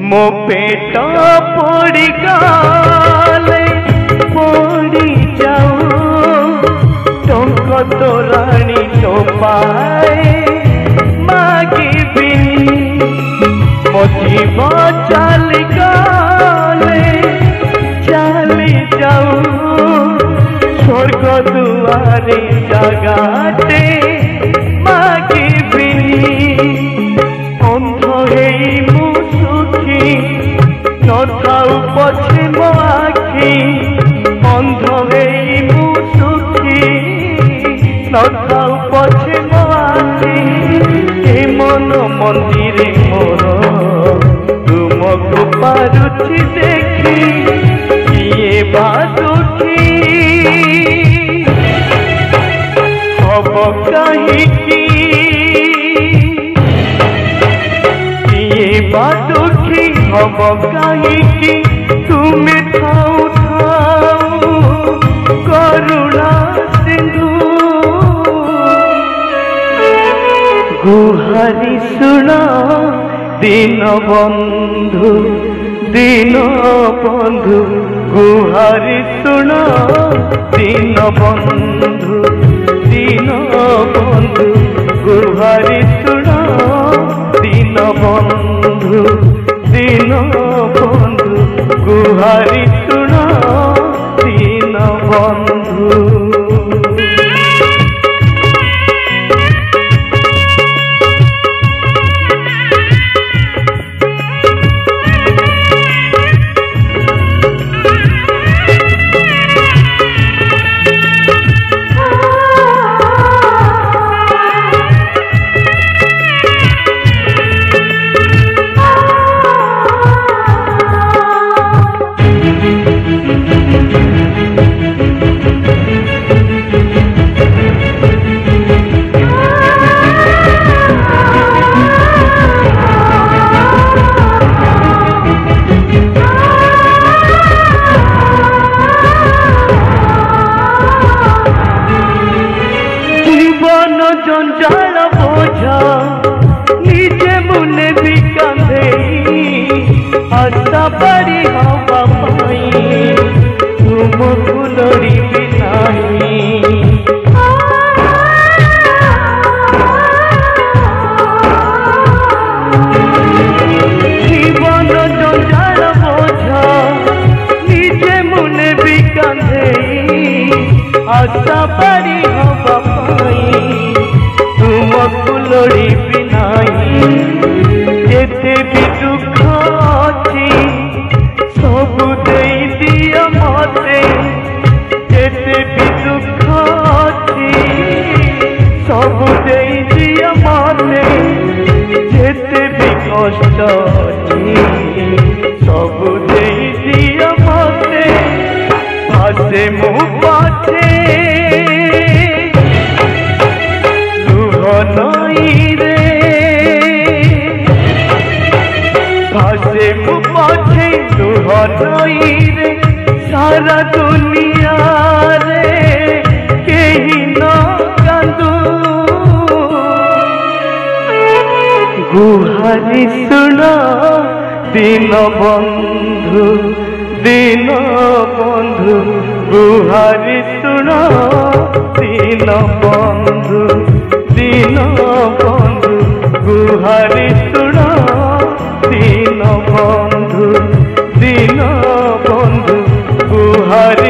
मो पेट पड़ी गले पड़ी जाऊ टंक तोराणी टोपाए मागिबिनी मो जीव चली गले चली जाऊ स्वर्ग दुआरे जगाते मागिबिनी अंध हेई मु सुखी नथाऊ पछे मो आखि अंध हेई मु सुखी नथाऊ पछे मो आखि ए मन मंदिरे मोर तुमको पारुछि देखी किए बा दुखी हब कहीं दुखी हम कहीं तुम्हें थाऊ थाऊ करुणा सिंधु गुहारी सुना दीन बंधु गुहारी सुना दीन बंधु गुहारी सुना दीन बंधु गुहारी सुना दीन बंधु। जंजाल बोझा निजे मुने भी कंधे आशा बड़ी हवा पाई तुम फुलड़ी बिनाई जीवन जंजाल बोझा निजे मुने भी कंधे आशा बड़ी हवा पाई तुम फुलड़ी बिनाई जेते भी दुख अच्छी सब दे दिया मते जेते भी दुख अच्छी सब दे दिया मते जेते भी कष्ट अच्छी सब दे दिया मते भासे मुँह पाछे नई रे भासे मुझे लुह नई रे सारा दुनिया रे कहीं न कांदू गुहारी सुना दीन बंधु गुहारी सुना दीन बंधु गुहारी सुना दीन बंधु गुहारी